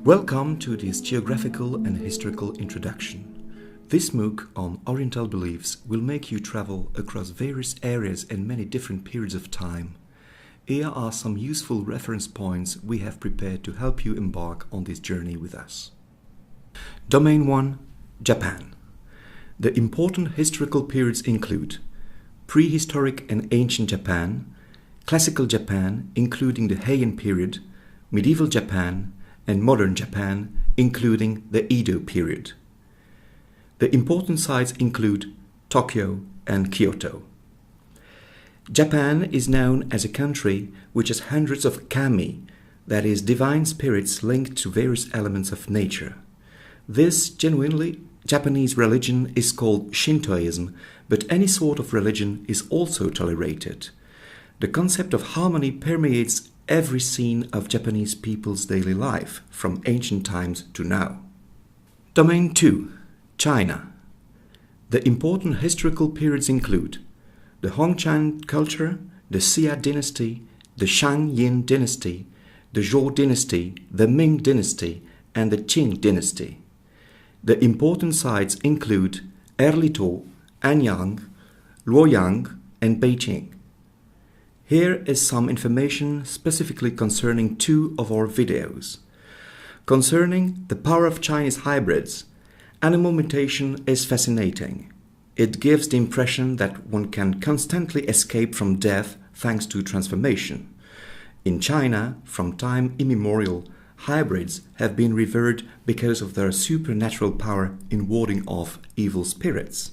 Welcome to this geographical and historical introduction. This MOOC on Oriental Beliefs will make you travel across various areas and many different periods of time. Here are some useful reference points we have prepared to help you embark on this journey with us. Domain 1. Japan. The important historical periods include prehistoric and ancient Japan, classical Japan including the Heian period, medieval Japan, and modern Japan including the Edo period. The important sites include Tokyo and Kyoto. Japan is known as a country which has hundreds of kami, that is, divine spirits linked to various elements of nature. This genuinely Japanese religion is called Shintoism, but any sort of religion is also tolerated. The concept of harmony permeates every scene of Japanese people's daily life, from ancient times to now. Domain 2. China. The important historical periods include the Hongqiang culture, the Xia dynasty, the Shang-Yin dynasty, the Zhou dynasty, the Ming dynasty, and the Qing dynasty. The important sites include Erlitou, Anyang, Luoyang, and Beijing. Here is some information specifically concerning two of our videos. Concerning the power of Chinese hybrids, animal mutation is fascinating. It gives the impression that one can constantly escape from death thanks to transformation. In China, from time immemorial, hybrids have been revered because of their supernatural power in warding off evil spirits.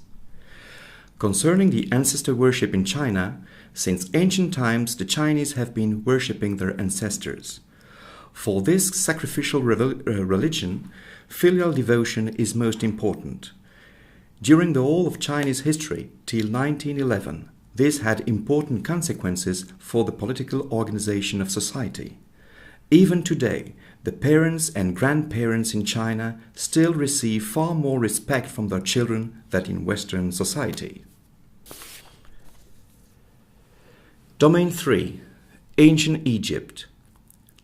Concerning the ancestor worship in China, since ancient times the Chinese have been worshipping their ancestors. For this sacrificial religion, filial devotion is most important. During the whole of Chinese history till 1911, this had important consequences for the political organization of society. Even today, the parents and grandparents in China still receive far more respect from their children than in Western society. Domain 3. Ancient Egypt.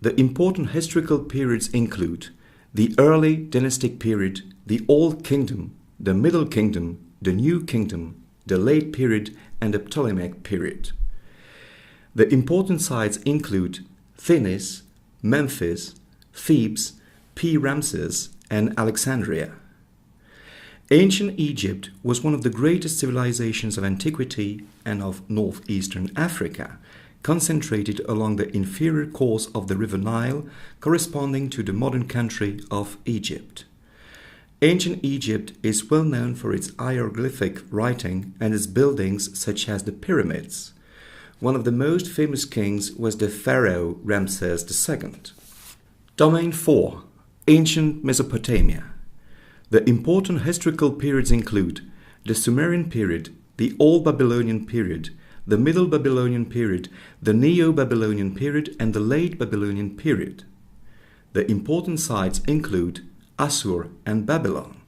The important historical periods include the early dynastic period, the Old Kingdom, the Middle Kingdom, the New Kingdom, the Late Period, and the Ptolemaic period. The important sites include Thinis, Memphis, Thebes, Ramses, and Alexandria. Ancient Egypt was one of the greatest civilizations of antiquity and of northeastern Africa, concentrated along the inferior course of the river Nile, corresponding to the modern country of Egypt. Ancient Egypt is well known for its hieroglyphic writing and its buildings such as the pyramids. One of the most famous kings was the pharaoh Ramses II. Domain 4. Ancient Mesopotamia. The important historical periods include the Sumerian period, the Old Babylonian period, the Middle Babylonian period, the Neo-Babylonian period, and the Late Babylonian period. The important sites include Assur and Babylon.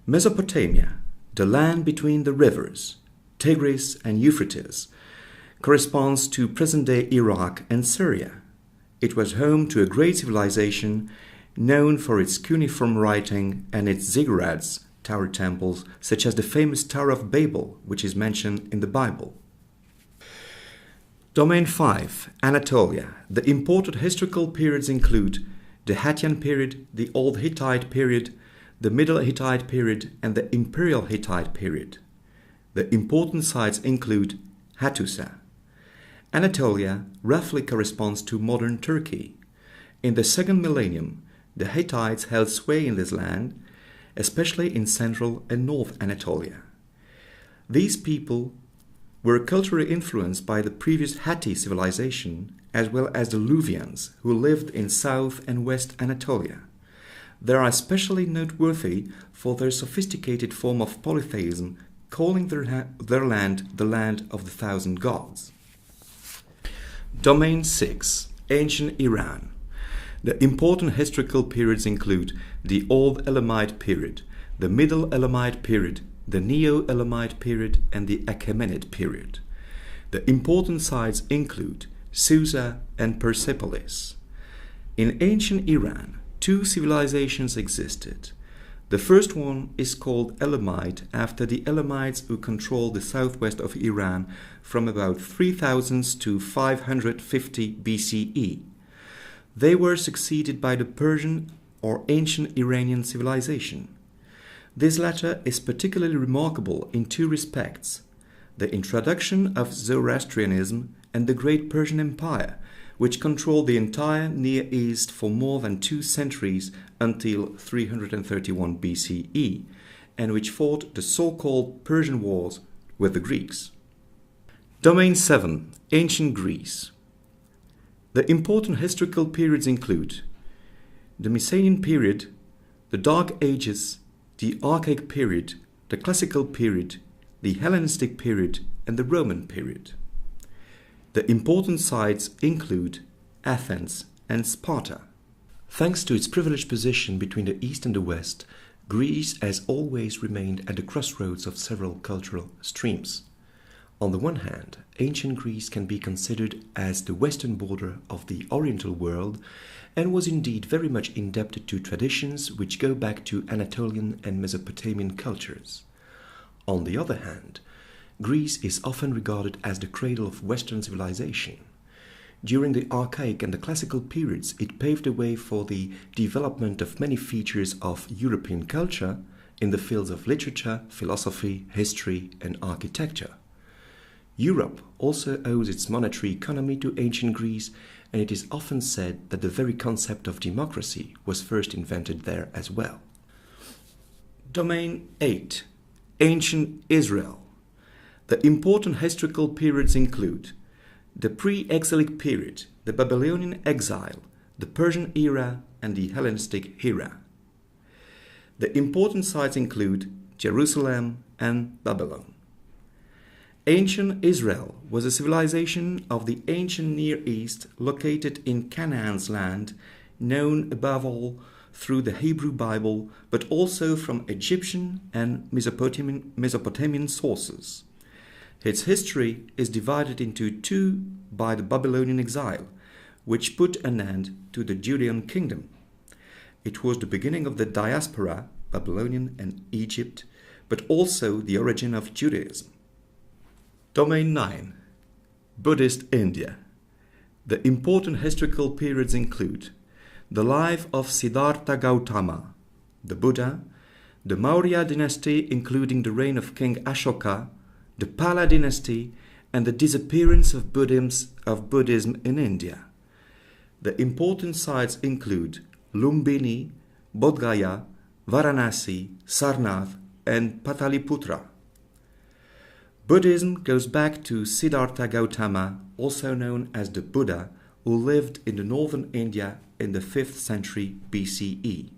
Mesopotamia, the land between the rivers, Tigris and Euphrates, corresponds to present-day Iraq and Syria. It was home to a great civilization known for its cuneiform writing and its ziggurats, tower temples, such as the famous Tower of Babel, which is mentioned in the Bible. Domain 5. Anatolia. The important historical periods include the Hattian period, the Old Hittite period, the Middle Hittite period, and the Imperial Hittite period. The important sites include Hattusa. Anatolia roughly corresponds to modern Turkey. In the second millennium, the Hittites held sway in this land, especially in central and north Anatolia. These people were culturally influenced by the previous Hatti civilization as well as the Luvians, who lived in south and west Anatolia. They are especially noteworthy for their sophisticated form of polytheism, calling their land the land of the thousand gods. Domain 6. Ancient Iran. The important historical periods include the Old Elamite period, the Middle Elamite period, the Neo-Elamite period, and the Achaemenid period. The important sites include Susa and Persepolis. In ancient Iran, two civilizations existed. The first one is called Elamite, after the Elamites who controlled the southwest of Iran from about 3000 to 550 BCE. They were succeeded by the Persian or ancient Iranian civilization. This latter is particularly remarkable in two respects: the introduction of Zoroastrianism and the Great Persian Empire, which controlled the entire Near East for more than 2 centuries until 331 BCE, and which fought the so-called Persian Wars with the Greeks. Domain 7. Ancient Greece. The important historical periods include the Mycenaean period, the Dark Ages, the Archaic period, the Classical period, the Hellenistic period, and the Roman period. The important sites include Athens and Sparta. Thanks to its privileged position between the East and the West, Greece has always remained at the crossroads of several cultural streams. On the one hand, ancient Greece can be considered as the western border of the Oriental world and was indeed very much indebted to traditions which go back to Anatolian and Mesopotamian cultures. On the other hand, Greece is often regarded as the cradle of Western civilization. During the Archaic and the Classical periods, it paved the way for the development of many features of European culture in the fields of literature, philosophy, history, and architecture. Europe also owes its monetary economy to ancient Greece, and it is often said that the very concept of democracy was first invented there as well. Domain 8. Ancient Israel. The important historical periods include the pre-exilic period, the Babylonian exile, the Persian era, and the Hellenistic era. The important sites include Jerusalem and Babylon. Ancient Israel was a civilization of the ancient Near East located in Canaan's land, known above all through the Hebrew Bible, but also from Egyptian and Mesopotamian sources. Its history is divided into two by the Babylonian exile, which put an end to the Judean kingdom. It was the beginning of the diaspora, Babylonian and Egypt, but also the origin of Judaism. Domain 9. Buddhist India. The important historical periods include the life of Siddhartha Gautama, the Buddha, the Maurya dynasty including the reign of King Ashoka, the Pala dynasty, and the disappearance of Buddhism in India. The important sites include Lumbini, Bodh Gaya, Varanasi, Sarnath, and Pataliputra. Buddhism goes back to Siddhartha Gautama, also known as the Buddha, who lived in the northern India in the 5th century BCE.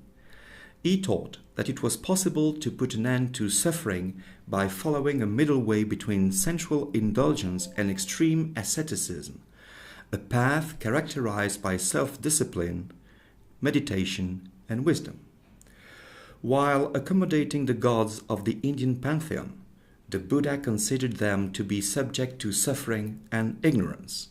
He taught that it was possible to put an end to suffering by following a middle way between sensual indulgence and extreme asceticism, a path characterized by self-discipline, meditation, and wisdom. While accommodating the gods of the Indian pantheon, the Buddha considered them to be subject to suffering and ignorance.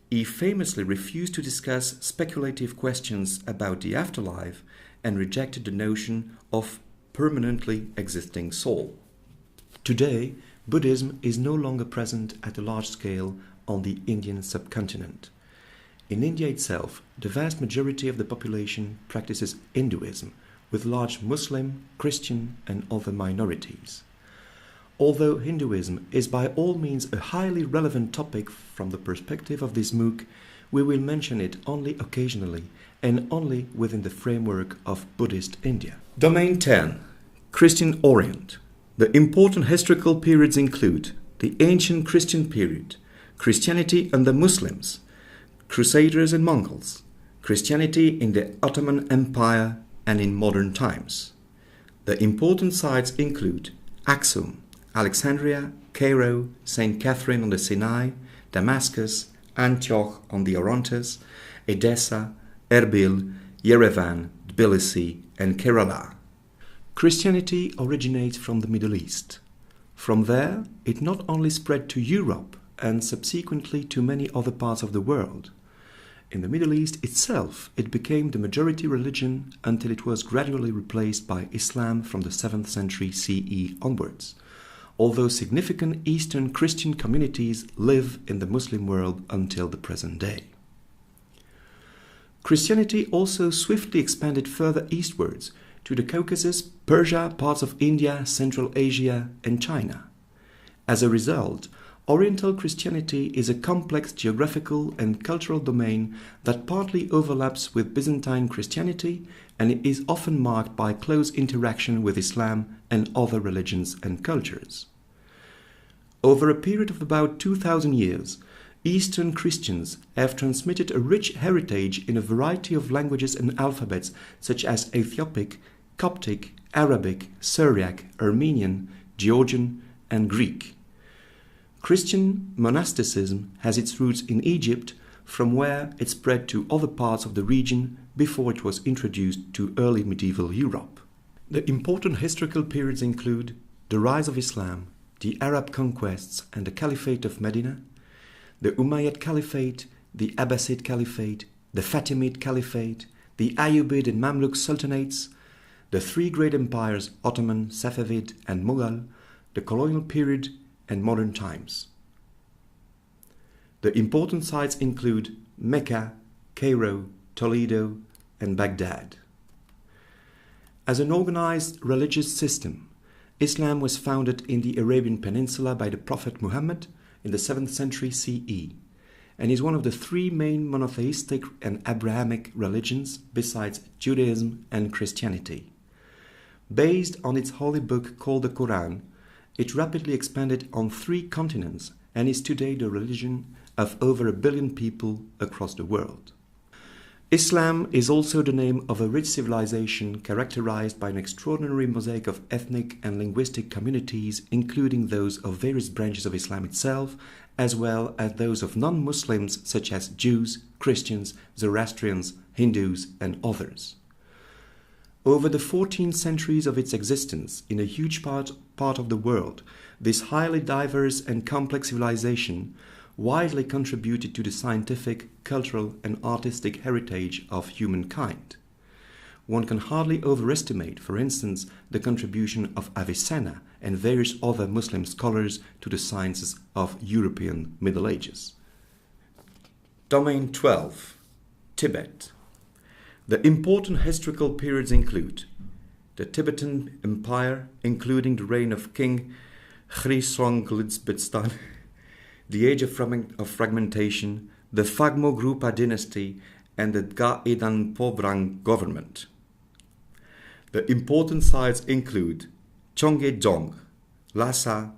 He famously refused to discuss speculative questions about the afterlife and rejected the notion of permanently existing soul. Today, Buddhism is no longer present at a large scale on the Indian subcontinent. In India itself, the vast majority of the population practices Hinduism, with large Muslim, Christian, and other minorities. Although Hinduism is by all means a highly relevant topic from the perspective of this MOOC, we will mention it only occasionally and only within the framework of Buddhist India. Domain 10. Christian Orient. The important historical periods include the ancient Christian period, Christianity under Muslims, Crusaders and Mongols, Christianity in the Ottoman Empire and in modern times. The important sites include Aksum, Alexandria, Cairo, St. Catherine on the Sinai, Damascus, Antioch on the Orontes, Edessa, Erbil, Yerevan, Tbilisi, and Kerala. Christianity originates from the Middle East. From there, it not only spread to Europe and subsequently to many other parts of the world. In the Middle East itself, it became the majority religion until it was gradually replaced by Islam from the 7th century CE onwards, although significant Eastern Christian communities live in the Muslim world until the present day. Christianity also swiftly expanded further eastwards to the Caucasus, Persia, parts of India, Central Asia, and China. As a result, Oriental Christianity is a complex geographical and cultural domain that partly overlaps with Byzantine Christianity and it is often marked by close interaction with Islam and other religions and cultures. Over a period of about 2,000 years, Eastern Christians have transmitted a rich heritage in a variety of languages and alphabets such as Ethiopic, Coptic, Arabic, Syriac, Armenian, Georgian, and Greek. Christian monasticism has its roots in Egypt, from where it spread to other parts of the region before it was introduced to early medieval Europe. The important historical periods include the rise of Islam, the Arab conquests and the Caliphate of Medina, the Umayyad Caliphate, the Abbasid Caliphate, the Fatimid Caliphate, the Ayyubid and Mamluk Sultanates, the three great empires Ottoman, Safavid and Mughal, the colonial period, and modern times. The important sites include Mecca, Cairo, Toledo, and Baghdad. As an organized religious system, Islam was founded in the Arabian Peninsula by the Prophet Muhammad in the 7th century CE, and is one of the three main monotheistic and Abrahamic religions besides Judaism and Christianity. Based on its holy book called the Quran, it rapidly expanded on 3 continents and is today the religion of over 1 billion people across the world. Islam is also the name of a rich civilization characterized by an extraordinary mosaic of ethnic and linguistic communities, including those of various branches of Islam itself, as well as those of non-Muslims such as Jews, Christians, Zoroastrians, Hindus, and others. Over the 14 centuries of its existence in a huge part of the world, this highly diverse and complex civilization widely contributed to the scientific, cultural, and artistic heritage of humankind. One can hardly overestimate, for instance, the contribution of Avicenna and various other Muslim scholars to the sciences of European Middle Ages. Domain 12. Tibet. The important historical periods include the Tibetan Empire, including the reign of King Khrisongtsibetstan, the Age of Fragmentation, the Phagmo-Grupa dynasty, and the Ga-Edan-Pobrang government. The important sites include Chongye-dong, Lhasa,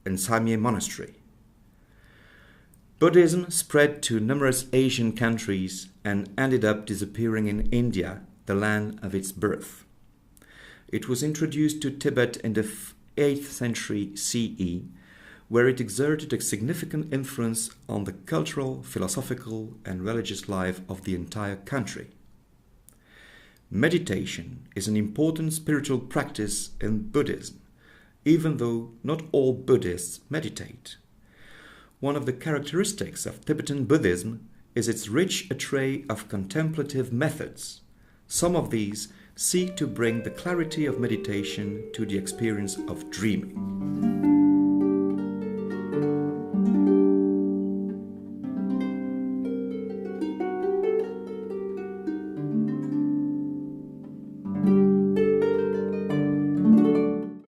and Samye Monastery. Buddhism spread to numerous Asian countries and ended up disappearing in India, the land of its birth. It was introduced to Tibet in the 8th century CE, where it exerted a significant influence on the cultural, philosophical, and religious life of the entire country. Meditation is an important spiritual practice in Buddhism, even though not all Buddhists meditate. One of the characteristics of Tibetan Buddhism is its rich array of contemplative methods. Some of these seek to bring the clarity of meditation to the experience of dreaming.